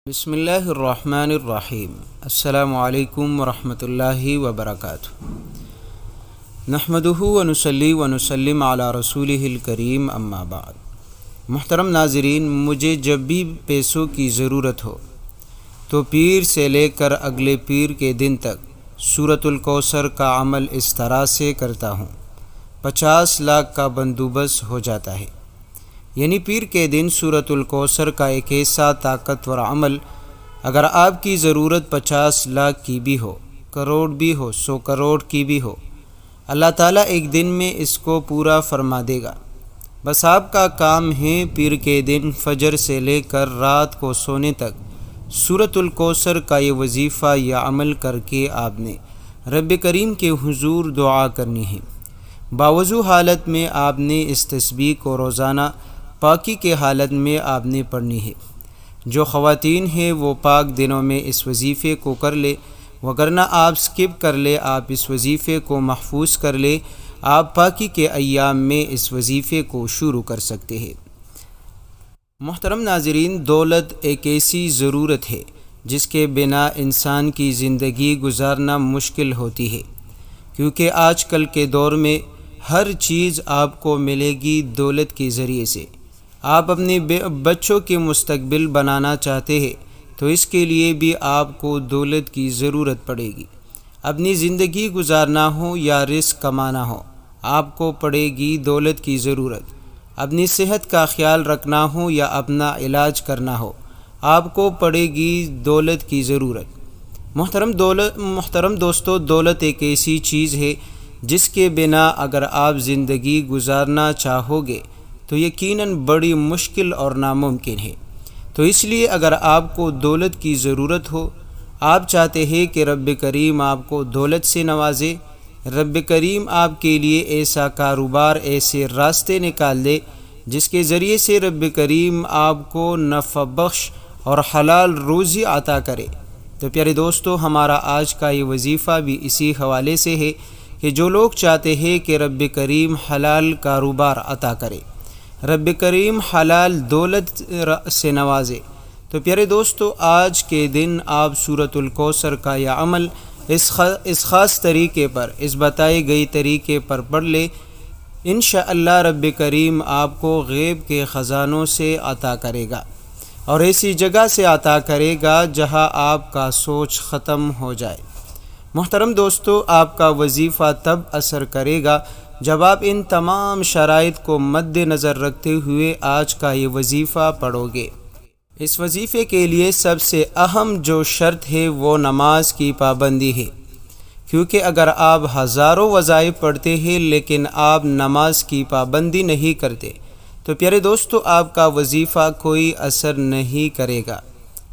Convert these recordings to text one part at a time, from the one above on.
بسم اللہ الرحمن الرحیم۔ السلام علیکم ورحمۃ اللہ وبرکاتہ۔ نحمدہ ونصلی ونسلم علی رسولہ الکریم، اما بعد۔ محترم ناظرین، مجھے جب بھی پیسوں کی ضرورت ہو تو پیر سے لے کر اگلے پیر کے دن تک سورۃ الکوثر کا عمل اس طرح سے کرتا ہوں، 50 لاکھ کا بندوبست ہو جاتا ہے۔ یعنی پیر کے دن سورۃ الکوثر کا ایک ایسا طاقتور عمل، اگر آپ کی ضرورت 50 لاکھ کی بھی ہو، کروڑ بھی ہو، 100 کروڑ کی بھی ہو، اللہ تعالیٰ ایک دن میں اس کو پورا فرما دے گا۔ بس آپ کا کام ہے پیر کے دن فجر سے لے کر رات کو سونے تک سورۃ الکوثر کا یہ وظیفہ یا عمل کر کے آپ نے رب کریم کے حضور دعا کرنی ہے۔ باوضو حالت میں آپ نے اس تسبیح کو روزانہ پاکی کے حالت میں آپ نے پڑھنی ہے۔ جو خواتین ہیں وہ پاک دنوں میں اس وظیفے کو کر لے، وگرنہ آپ سکپ کر لے، آپ اس وظیفے کو محفوظ کر لے، آپ پاکی کے ایام میں اس وظیفے کو شروع کر سکتے ہیں۔ محترم ناظرین، دولت ایک ایسی ضرورت ہے جس کے بنا انسان کی زندگی گزارنا مشکل ہوتی ہے، کیونکہ آج کل کے دور میں ہر چیز آپ کو ملے گی دولت کے ذریعے سے۔ آپ اپنے بچوں کے مستقبل بنانا چاہتے ہیں تو اس کے لیے بھی آپ کو دولت کی ضرورت پڑے گی۔ اپنی زندگی گزارنا ہو یا رزق کمانا ہو، آپ کو پڑے گی دولت کی ضرورت۔ اپنی صحت کا خیال رکھنا ہو یا اپنا علاج کرنا ہو، آپ کو پڑے گی دولت کی ضرورت۔ محترم دوستو، دولت ایک ایسی چیز ہے جس کے بنا اگر آپ زندگی گزارنا چاہو گے تو یقیناً بڑی مشکل اور ناممکن ہے۔ تو اس لیے اگر آپ کو دولت کی ضرورت ہو، آپ چاہتے ہیں کہ رب کریم آپ کو دولت سے نوازے، رب کریم آپ کے لیے ایسا کاروبار، ایسے راستے نکال دے جس کے ذریعے سے رب کریم آپ کو نفع بخش اور حلال روزی عطا کرے، تو پیارے دوستو، ہمارا آج کا یہ وظیفہ بھی اسی حوالے سے ہے کہ جو لوگ چاہتے ہیں کہ رب کریم حلال کاروبار عطا کرے، رب کریم حلال دولت سے نوازے، تو پیارے دوستو، آج کے دن آپ سورۃ الکوثر کا یہ عمل اس خاص طریقے پر، اس بتائی گئی طریقے پر پڑھ لے، انشاءاللہ رب کریم آپ کو غیب کے خزانوں سے عطا کرے گا اور ایسی جگہ سے عطا کرے گا جہاں آپ کا سوچ ختم ہو جائے۔ محترم دوستو، آپ کا وظیفہ تب اثر کرے گا جب آپ ان تمام شرائط کو مد نظر رکھتے ہوئے آج کا یہ وظیفہ پڑھو گے۔ اس وظیفے کے لیے سب سے اہم جو شرط ہے وہ نماز کی پابندی ہے، کیونکہ اگر آپ ہزاروں وظائف پڑھتے ہیں لیکن آپ نماز کی پابندی نہیں کرتے تو پیارے دوستو، آپ کا وظیفہ کوئی اثر نہیں کرے گا،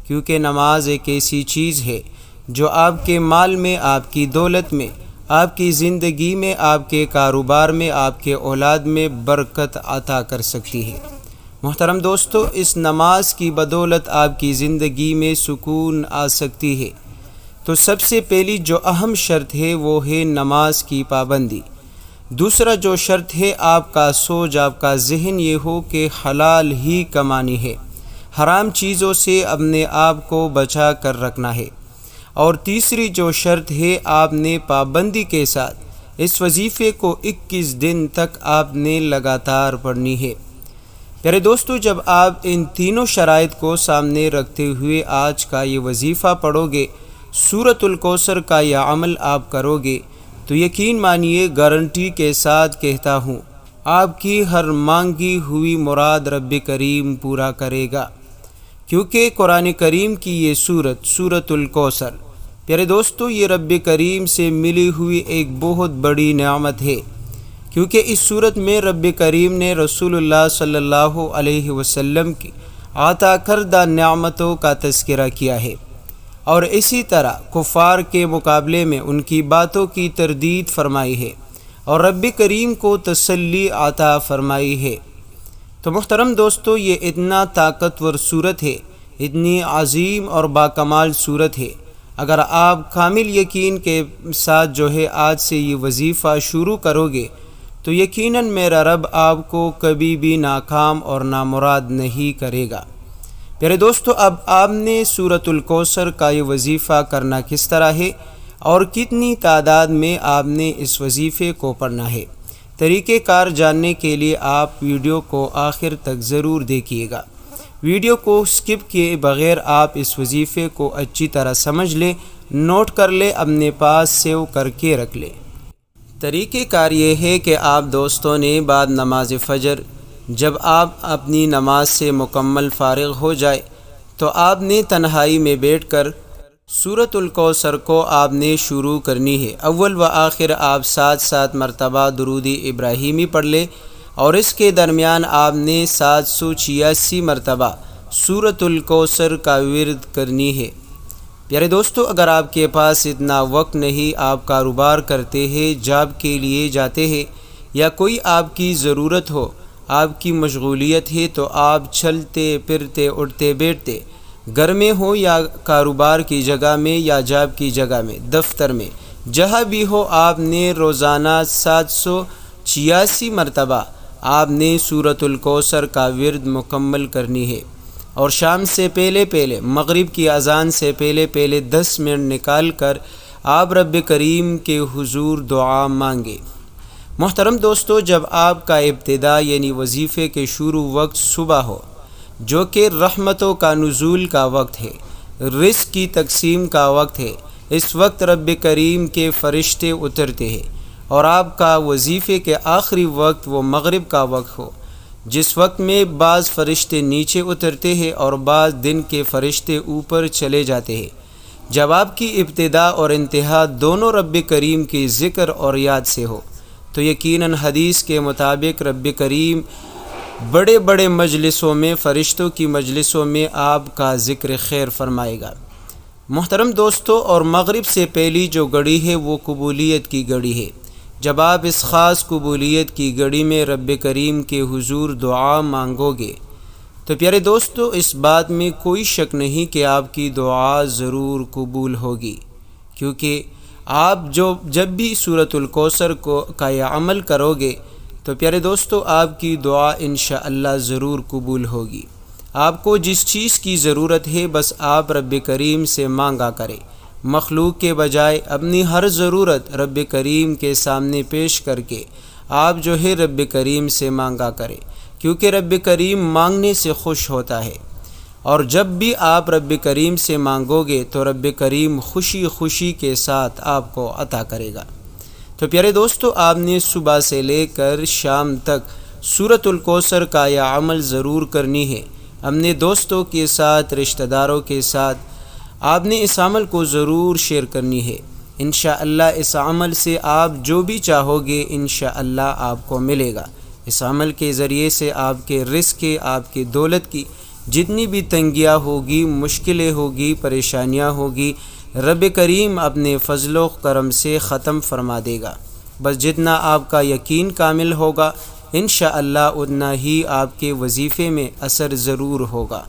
کیونکہ نماز ایک ایسی چیز ہے جو آپ کے مال میں، آپ کی دولت میں، آپ کی زندگی میں، آپ کے کاروبار میں، آپ کے اولاد میں برکت عطا کر سکتی ہے۔ محترم دوستو، اس نماز کی بدولت آپ کی زندگی میں سکون آ سکتی ہے۔ تو سب سے پہلی جو اہم شرط ہے وہ ہے نماز کی پابندی۔ دوسرا جو شرط ہے، آپ کا سوچ، آپ کا ذہن یہ ہو کہ حلال ہی کمانی ہے، حرام چیزوں سے اپنے آپ کو بچا کر رکھنا ہے۔ اور تیسری جو شرط ہے، آپ نے پابندی کے ساتھ اس وظیفے کو 21 دن تک آپ نے لگاتار پڑھنی ہے۔ پیارے دوستو، جب آپ ان تینوں شرائط کو سامنے رکھتے ہوئے آج کا یہ وظیفہ پڑھو گے، سورۃ الکوثر کا یہ عمل آپ کرو گے، تو یقین مانیے، گارنٹی کے ساتھ کہتا ہوں، آپ کی ہر مانگی ہوئی مراد رب کریم پورا کرے گا، کیونکہ قرآن کریم کی یہ سورۃ الکوثر، پیارے دوستو، یہ رب کریم سے ملی ہوئی ایک بہت بڑی نعمت ہے، کیونکہ اس سورت میں رب کریم نے رسول اللہ صلی اللہ علیہ وسلم کی عطا کردہ نعمتوں کا تذکرہ کیا ہے، اور اسی طرح کفار کے مقابلے میں ان کی باتوں کی تردید فرمائی ہے اور رب کریم کو تسلی عطا فرمائی ہے۔ تو محترم دوستو، یہ اتنا طاقتور صورت ہے، اتنی عظیم اور باکمال صورت ہے، اگر آپ کامل یقین کے ساتھ جو ہے آج سے یہ وظیفہ شروع کرو گے تو یقیناً میرا رب آپ کو کبھی بھی ناکام اور نامراد نہیں کرے گا۔ پیارے دوستو، اب آپ نے سورۃ الکوثر کا یہ وظیفہ کرنا کس طرح ہے اور کتنی تعداد میں آپ نے اس وظیفے کو پڑھنا ہے، طریقہ کار جاننے کے لیے آپ ویڈیو کو آخر تک ضرور دیکھیے گا۔ ویڈیو کو سکپ کیے بغیر آپ اس وظیفے کو اچھی طرح سمجھ لیں، نوٹ کر لیں، اپنے پاس سیو کر کے رکھ لیں۔ طریقہ کار یہ ہے کہ آپ دوستوں نے بعد نماز فجر جب آپ اپنی نماز سے مکمل فارغ ہو جائے تو آپ نے تنہائی میں بیٹھ کر سورۃ الکوثر کو آپ نے شروع کرنی ہے۔ اول و آخر آپ 7 مرتبہ درود ابراہیمی پڑھ لیں اور اس کے درمیان آپ نے 786 مرتبہ سورۃ الکوثر کا ورد کرنی ہے۔ پیارے دوستو، اگر آپ کے پاس اتنا وقت نہیں، آپ کاروبار کرتے ہیں، جاب کے لیے جاتے ہیں یا کوئی آپ کی ضرورت ہو، آپ کی مشغولیت ہے، تو آپ چلتے پھرتے اٹھتے بیٹھتے گھر میں ہو یا کاروبار کی جگہ میں یا جاب کی جگہ میں، دفتر میں، جہاں بھی ہو، آپ نے روزانہ 786 مرتبہ آپ نے سورۃ الکوثر کا ورد مکمل کرنی ہے، اور شام سے پہلے مغرب کی اذان سے پہلے 10 منٹ نکال کر آپ رب کریم کے حضور دعا مانگے۔ محترم دوستو، جب آپ کا ابتدا یعنی وظیفے کے شروع وقت صبح ہو، جو کہ رحمتوں کا نزول کا وقت ہے، رزق کی تقسیم کا وقت ہے، اس وقت رب کریم کے فرشتے اترتے ہیں، اور آپ کا وظیفے کے آخری وقت وہ مغرب کا وقت ہو، جس وقت میں بعض فرشتے نیچے اترتے ہیں اور بعض دن کے فرشتے اوپر چلے جاتے ہیں، جب آپ کی ابتدا اور انتہا دونوں رب کریم کی ذکر اور یاد سے ہو، تو یقیناً حدیث کے مطابق رب کریم بڑے بڑے مجلسوں میں، فرشتوں کی مجلسوں میں آپ کا ذکر خیر فرمائے گا۔ محترم دوستو، اور مغرب سے پہلی جو گھڑی ہے وہ قبولیت کی گھڑی ہے۔ جب آپ اس خاص قبولیت کی گھڑی میں رب کریم کے حضور دعا مانگو گے تو پیارے دوستو، اس بات میں کوئی شک نہیں کہ آپ کی دعا ضرور قبول ہوگی، کیونکہ آپ جب بھی سورۃ الکوثر کا یہ عمل کرو گے تو پیارے دوستو، آپ کی دعا انشاءاللہ ضرور قبول ہوگی۔ آپ کو جس چیز کی ضرورت ہے بس آپ رب کریم سے مانگا کریں، مخلوق کے بجائے اپنی ہر ضرورت رب کریم کے سامنے پیش کر کے آپ جو ہے رب کریم سے مانگا کریں، کیونکہ رب کریم مانگنے سے خوش ہوتا ہے، اور جب بھی آپ رب کریم سے مانگو گے تو رب کریم خوشی خوشی کے ساتھ آپ کو عطا کرے گا۔ تو پیارے دوستو، آپ نے صبح سے لے کر شام تک سورۃ الکوثر کا یہ عمل ضرور کرنی ہے۔ اپنے دوستوں کے ساتھ، رشتہ داروں کے ساتھ آپ نے اس عمل کو ضرور شیئر کرنی ہے۔ انشاءاللہ اس عمل سے آپ جو بھی چاہو گے انشاءاللہ آپ کو ملے گا۔ اس عمل کے ذریعے سے آپ کے رزق کے، آپ کی دولت کی جتنی بھی تنگیاں ہوگی، مشکلیں ہوگی، پریشانیاں ہوگی، رب کریم اپنے فضل و کرم سے ختم فرما دے گا۔ بس جتنا آپ کا یقین کامل ہوگا انشاءاللہ اتنا ہی آپ کے وظیفے میں اثر ضرور ہوگا۔